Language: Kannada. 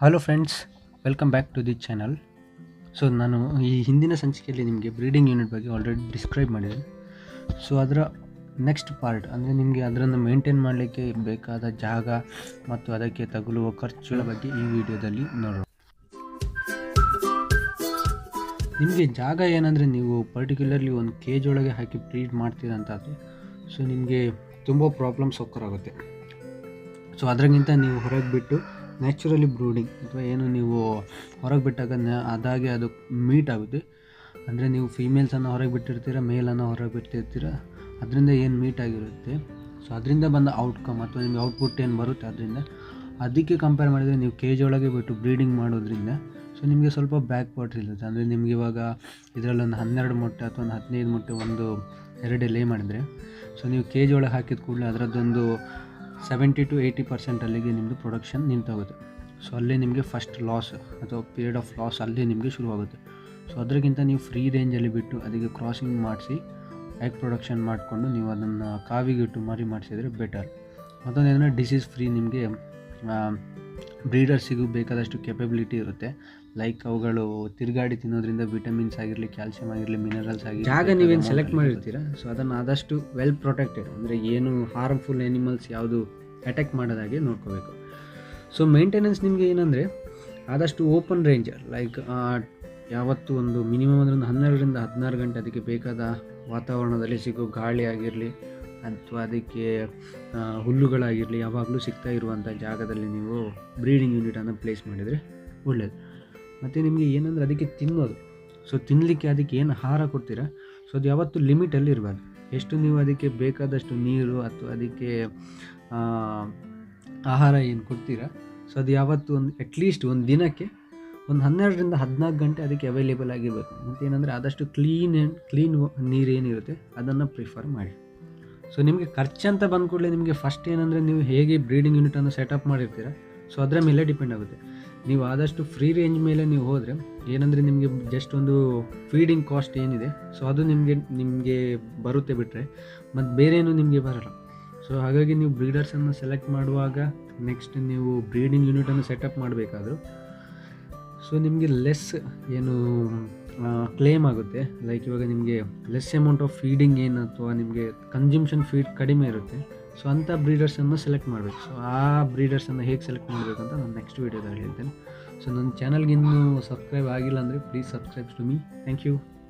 Hello friends, welcome back to the channel. So ನಾನು ಈ ಹಿಂದಿನ ಸಂಚಿಕೆಯಲ್ಲಿ ನಿಮಗೆ ಬ್ರೀಡಿಂಗ್ ಯೂನಿಟ್ ಬಗ್ಗೆ ಆಲ್ರೆಡಿ ಡಿಸ್ಕ್ರೈಬ್ ಮಾಡಿದೆ. ಸೊ ಅದರ ನೆಕ್ಸ್ಟ್ ಪಾರ್ಟ್ ಅಂದರೆ ನಿಮಗೆ ಅದನ್ನು ಮೇಂಟೈನ್ ಮಾಡಲಿಕ್ಕೆ ಬೇಕಾದ ಜಾಗ ಮತ್ತು ಅದಕ್ಕೆ ತಗುಲುವ ಖರ್ಚುಗಳ ಬಗ್ಗೆ ಈ ವಿಡಿಯೋದಲ್ಲಿ ನೋಡೋಣ. ನಿಮಗೆ ಜಾಗ ಏನಂದರೆ ನೀವು ಪರ್ಟಿಕ್ಯುಲರ್ಲಿ ಒಂದು ಕೇಜ್ ಒಳಗೆ ಹಾಕಿ ಬ್ರೀಡ್ ಮಾಡ್ತೀರಂತಾದರೆ ಸೊ ನಿಮಗೆ ತುಂಬ ಪ್ರಾಬ್ಲಮ್ಸ್ ಆಗುತ್ತೆ. ಸೊ ಅದಕ್ಕಿಂತ ನೀವು ಹೊರಗೆ ಬಿಟ್ಟು ನ್ಯಾಚುರಲಿ ಬ್ರೂಡಿಂಗ್ ಅಥವಾ ಏನು ನೀವು ಹೊರಗೆ ಬಿಟ್ಟಾಗ ಅದಾಗೆ ಅದು ಮೀಟ್ ಆಗುತ್ತೆ. ಅಂದರೆ ನೀವು ಫೀಮೇಲ್ಸನ್ನು ಹೊರಗೆ ಬಿಟ್ಟಿರ್ತೀರ, ಮೇಲನ್ನು ಹೊರಗೆ ಬಿಟ್ಟಿರ್ತೀರ, ಅದರಿಂದ ಏನು ಮೀಟ್ ಆಗಿರುತ್ತೆ. ಸೊ ಅದರಿಂದ ಬಂದ ಔಟ್ಕಮ್ ಅಥವಾ ನಿಮಗೆ ಔಟ್ಪುಟ್ ಏನು ಬರುತ್ತೆ ಅದಕ್ಕೆ ಕಂಪೇರ್ ಮಾಡಿದರೆ ನೀವು ಕೇಜ್ ಒಳಗೆ ಬಿಟ್ಟು ಬ್ರೀಡಿಂಗ್ ಮಾಡೋದ್ರಿಂದ ಸೊ ನಿಮಗೆ ಸ್ವಲ್ಪ ಬ್ಯಾಕ್ ವಾಟರ್ ಇರುತ್ತೆ. ಅಂದರೆ ನಿಮ್ಗೆ ಇವಾಗ ಇದರಲ್ಲೊಂದು 12 ಮೊಟ್ಟೆ ಅಥವಾ ಒಂದು 15 ಮೊಟ್ಟೆ ಒಂದು 2 ಲೇ ಮಾಡಿದರೆ ಸೊ ನೀವು ಕೇಜ್ ಒಳಗೆ ಹಾಕಿದ ಕೂಡಲೇ ಅದರದ್ದೊಂದು 70 to 80% ಅಲ್ಲಿಗೆ ನಿಮ್ಮದು ಪ್ರೊಡಕ್ಷನ್ ನಿಂತೋಗುತ್ತೆ. ಸೊ ಅಲ್ಲೇ ನಿಮಗೆ ಫಸ್ಟ್ ಲಾಸ್ ಅಥವಾ ಪೀರಿಯಡ್ ಆಫ್ ಲಾಸ್ ಅಲ್ಲೇ ನಿಮಗೆ ಶುರುವಾಗುತ್ತೆ. ಸೊ ಅದಕ್ಕಿಂತ ನೀವು ಫ್ರೀ ರೇಂಜಲ್ಲಿ ಬಿಟ್ಟು ಅದಕ್ಕೆ ಕ್ರಾಸಿಂಗ್ ಮಾಡಿಸಿ ಎಗ್ ಪ್ರೊಡಕ್ಷನ್ ಮಾಡಿಕೊಂಡು ನೀವು ಅದನ್ನು ಕಾವಿಗಿಟ್ಟು ಮರಿ ಮಾಡಿಸಿದರೆ ಬೆಟರ್. ಮತ್ತೊಂದು ಏನಂದರೆ ಡಿಸೀಸ್ ಫ್ರೀ ನಿಮಗೆ ಬ್ರೀಡರ್ಸಿಗೂ ಬೇಕಾದಷ್ಟು ಕೆಪಬಿಲಿಟಿ ಇರುತ್ತೆ. ಲೈಕ್ ಅವುಗಳು ತಿರುಗಾಡಿ ತಿನ್ನೋದ್ರಿಂದ ವಿಟಮಿನ್ಸ್ ಆಗಿರಲಿ, ಕ್ಯಾಲ್ಸಿಯಂ ಆಗಿರಲಿ, ಮಿನರಲ್ಸ್ ಆಗಿರಲಿ, ಜಾಗ ನೀವೇನು ಸೆಲೆಕ್ಟ್ ಮಾಡಿರ್ತೀರ ಸೊ ಅದನ್ನು ಆದಷ್ಟು ವೆಲ್ ಪ್ರೊಟೆಕ್ಟೆಡ್, ಅಂದರೆ ಏನು ಹಾರ್ಮ್ಫುಲ್ ಎನಿಮಲ್ಸ್ ಯಾವುದು ಅಟ್ಯಾಕ್ ಮಾಡೋದಾಗೆ ನೋಡ್ಕೋಬೇಕು. ಸೊ ಮೇಂಟೆನೆನ್ಸ್ ನಿಮಗೆ ಏನಂದರೆ ಆದಷ್ಟು ಓಪನ್ ರೇಂಜ್, ಲೈಕ್ ಯಾವತ್ತು ಒಂದು ಮಿನಿಮಮ್ ಅಂದರೆ ಒಂದು 12ರಿಂದ 16 ಗಂಟೆ ಅದಕ್ಕೆ ಬೇಕಾದ ವಾತಾವರಣದಲ್ಲಿ ಸಿಗೋ ಗಾಳಿ ಆಗಿರಲಿ ಅಥವಾ ಅದಕ್ಕೆ ಹುಲ್ಲುಗಳಾಗಿರಲಿ ಯಾವಾಗಲೂ ಸಿಗ್ತಾ ಇರುವಂಥ ಜಾಗದಲ್ಲಿ ನೀವು ಬ್ರೀಡಿಂಗ್ ಯೂನಿಟನ್ನು ಪ್ಲೇಸ್ ಮಾಡಿದರೆ ಒಳ್ಳೆಯದು. ಮತ್ತು ನಿಮಗೆ ಏನಂದರೆ ಅದಕ್ಕೆ ತಿನ್ನೋದು, ಸೊ ತಿನ್ನಲಿಕ್ಕೆ ಅದಕ್ಕೆ ಏನು ಆಹಾರ ಕೊಡ್ತೀರಾ ಸೊ ಅದು ಯಾವತ್ತೂ ಲಿಮಿಟಲ್ಲಿ ಇರಬಾರ್ದು. ಎಷ್ಟು ನೀವು ಅದಕ್ಕೆ ಬೇಕಾದಷ್ಟು ನೀರು ಅಥವಾ ಅದಕ್ಕೆ ಆಹಾರ ಏನು ಕೊಡ್ತೀರಾ ಸೊ ಅದು ಯಾವತ್ತು ಅಟ್ಲೀಸ್ಟ್ ಒಂದು ದಿನಕ್ಕೆ ಒಂದು 12ರಿಂದ 14 ಗಂಟೆ ಅದಕ್ಕೆ ಅವೈಲೇಬಲ್ ಆಗಿರಬೇಕು. ಮತ್ತು ಏನಂದರೆ ಆದಷ್ಟು ಕ್ಲೀನ್ ನೀರೇನಿರುತ್ತೆ ಅದನ್ನು ಪ್ರಿಫರ್ ಮಾಡಿ. ಸೊ ನಿಮಗೆ ಖರ್ಚಂತ ಬಂದ ಕೂಡಲೇ ನಿಮಗೆ ಫಸ್ಟ್ ಏನಂದರೆ ನೀವು ಹೇಗೆ ಬ್ರೀಡಿಂಗ್ ಯೂನಿಟನ್ನು ಸೆಟಪ್ ಮಾಡಿರ್ತೀರ ಸೊ ಅದರ ಮೇಲೆ ಡಿಪೆಂಡ್ ಆಗುತ್ತೆ. ನೀವು ಆದಷ್ಟು ಫ್ರೀ ರೇಂಜ್ ಮೇಲೆ ನೀವು ಹೋದರೆ ಏನಂದರೆ ನಿಮಗೆ ಜಸ್ಟ್ ಒಂದು ಫೀಡಿಂಗ್ ಕಾಸ್ಟ್ ಏನಿದೆ ಸೊ ಅದು ನಿಮಗೆ ಬರುತ್ತೆ ಬಿಟ್ಟರೆ ಮತ್ತು ಬೇರೇನು ನಿಮಗೆ ಬರಲ್ಲ. ಸೊ ಹಾಗಾಗಿ ನೀವು ಬ್ರೀಡರ್ಸನ್ನು ಸೆಲೆಕ್ಟ್ ಮಾಡುವಾಗ ನೆಕ್ಸ್ಟ್ ನೀವು ಬ್ರೀಡಿಂಗ್ ಯೂನಿಟನ್ನು ಸೆಟಪ್ ಮಾಡಬೇಕಾದ್ರೂ ಸೊ ನಿಮಗೆ ಲೆಸ್ ಏನು ಕ್ಲೇಮ್ ಆಗುತ್ತೆ. ಲೈಕ್ ಇವಾಗ ನಿಮಗೆ ಲೆಸ್ ಅಮೌಂಟ್ ಆಫ್ ಫೀಡಿಂಗ್ ಏನು ಅಥವಾ ನಿಮಗೆ ಕನ್ಸ್ಯೂಮ್ಷನ್ ಫೀಡ್ ಕಡಿಮೆ ಇರುತ್ತೆ. ಸೊ ಅಂಥ ಬ್ರೀಡರ್ಸನ್ನು ಸೆಲೆಕ್ಟ್ ಮಾಡಬೇಕು. ಸೊ ಆ ಬ್ರೀಡರ್ಸನ್ನು ಹೇಗೆ ಸೆಲೆಕ್ಟ್ ಮಾಡಬೇಕು ಅಂತ ನಾನು ನೆಕ್ಸ್ಟ್ ವೀಡಿಯೋದಲ್ಲಿ ಹೇಳ್ತೇನೆ. ಸೊ ನನ್ನ ಚಾನಲ್ಗೆ ಇನ್ನೂ ಸಬ್ಸ್ಕ್ರೈಬ್ ಆಗಿಲ್ಲ ಅಂದರೆ please subscribe to me. Thank you.